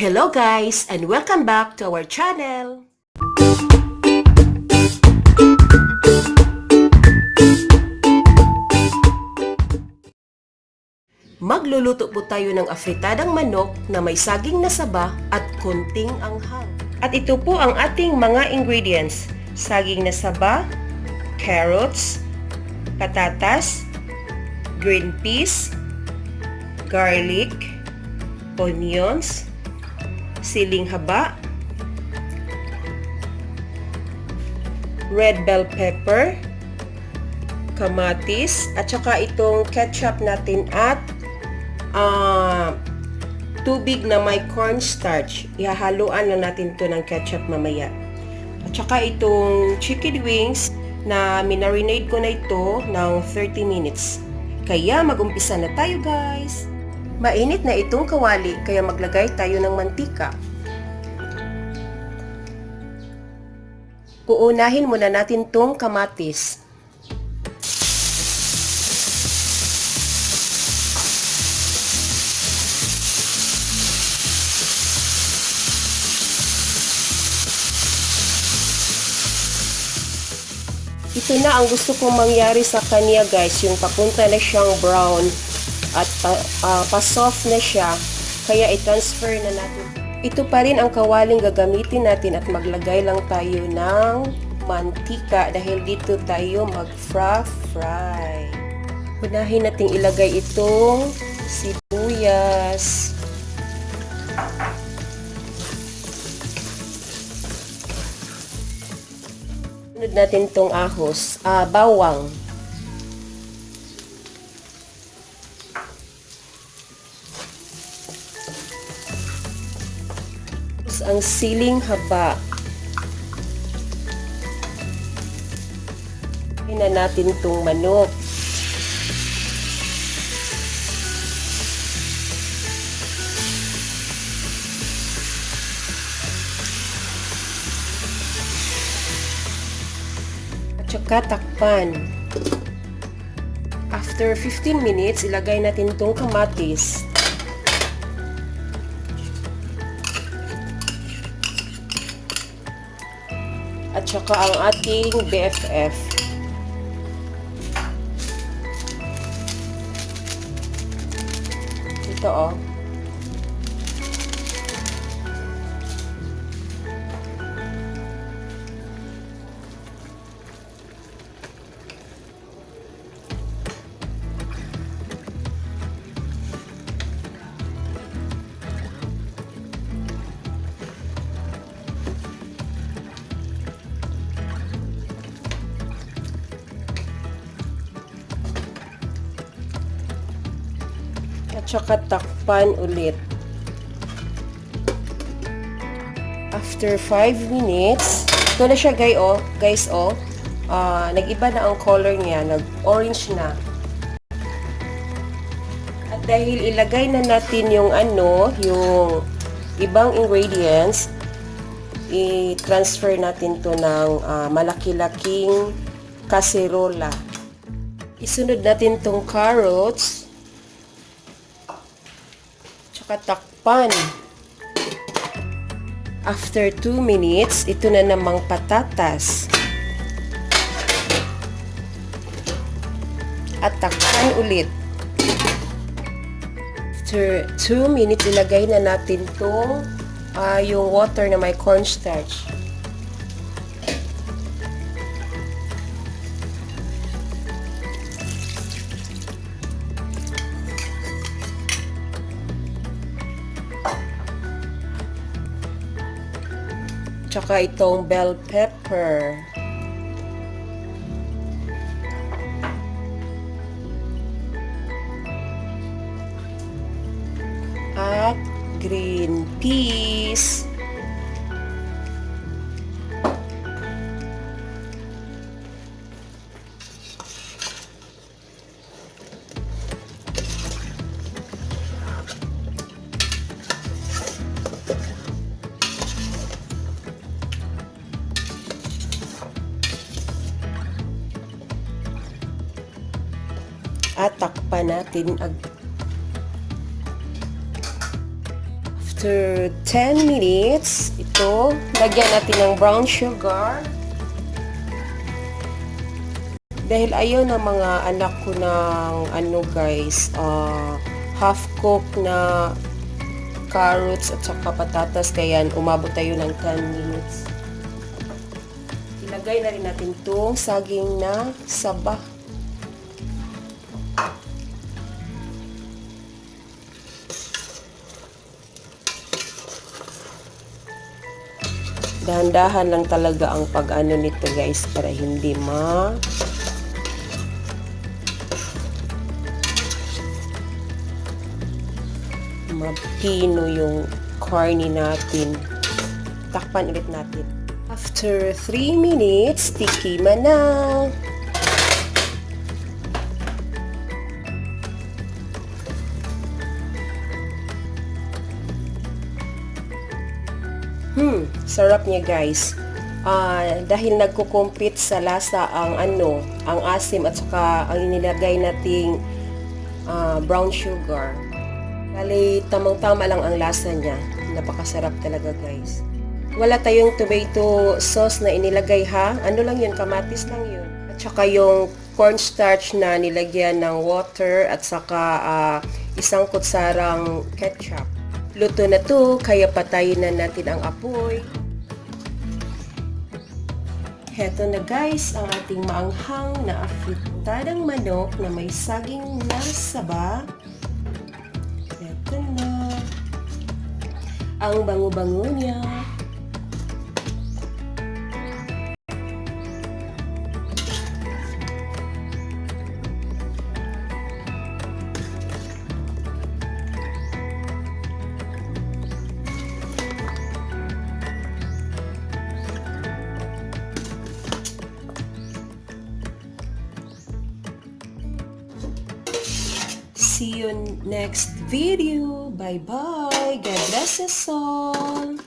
Hello guys, and welcome back to our channel! Magluluto po tayo ng afritadang manok na may saging na saba at konting anghang. At ito po ang ating mga ingredients. Saging na saba, carrots, patatas, green peas, garlic, onions, siling haba, red bell pepper, kamatis, at saka itong ketchup natin at tubig na may cornstarch. Ihahaluan lang natin to ng ketchup mamaya. At saka itong chicken wings na minarinade ko na ito ng 30 minutes. Kaya mag-umpisa na tayo guys! Mainit na itong kawali kaya maglagay tayo ng mantika. Uunahin muna natin tong kamatis. Ito na ang gusto kong mangyari sa kanya guys, yung papunta na siyang brown at pa-soft na siya, kaya i-transfer na natin. Ito pa rin ang kawaling gagamitin natin at maglagay lang tayo ng mantika dahil dito tayo mag-fry. Unahin natin ilagay itong sibuyas. Sunod natin itong ahos, bawang. Tapos ang siling haba. Hina natin itong manok. Tsaka takpan. After 15 minutes, ilagay natin itong kamatis. At tsaka ang ating BFF. Ito oh. At saka takpan ulit. After 5 minutes, ito na siya guys, nag-iba na ang color niya, nag-orange na. At dahil ilagay na natin yung yung ibang ingredients, i-transfer natin to ng malaki-laking kaserola. Isunod natin tong carrots. Takpan. After 2 minutes, ito na namang patatas. At takpan ulit. After 2 minutes, ilagay na natin itong yung water na may cornstarch. Tsaka itong bell pepper. At green peas. At takpan natin After 10 minutes, ito, lagyan natin ng brown sugar. Dahil ayaw ng mga anak ko ng guys, half cooked na carrots at saka patatas, kaya umabot tayo ng 10 minutes. Ilagay na rin natin itong saging na saba. Dahan-dahan lang talaga ang pag-ano nito guys, para hindi mapino yung corny natin. Takpan ulit natin. After 3 minutes, tikiman na. Sarap niya guys. Dahil nagko-compete sa lasa ang asim at saka ang inilagay nating brown sugar. Bali, tamang-tama lang ang lasa niya. Napakasarap talaga guys. Wala tayong tomato sauce na inilagay ha. Ano lang yun, kamatis lang yun. At saka yung cornstarch na nilagyan ng water at saka isang kutsarang ketchup. Luto na to, kaya patayin na natin ang apoy. Heto na guys, ang ating maanghang na afritadang manok na may saging na saba. Heto na. Ang bango-bango niya. See you next video. Bye-bye. God bless us all.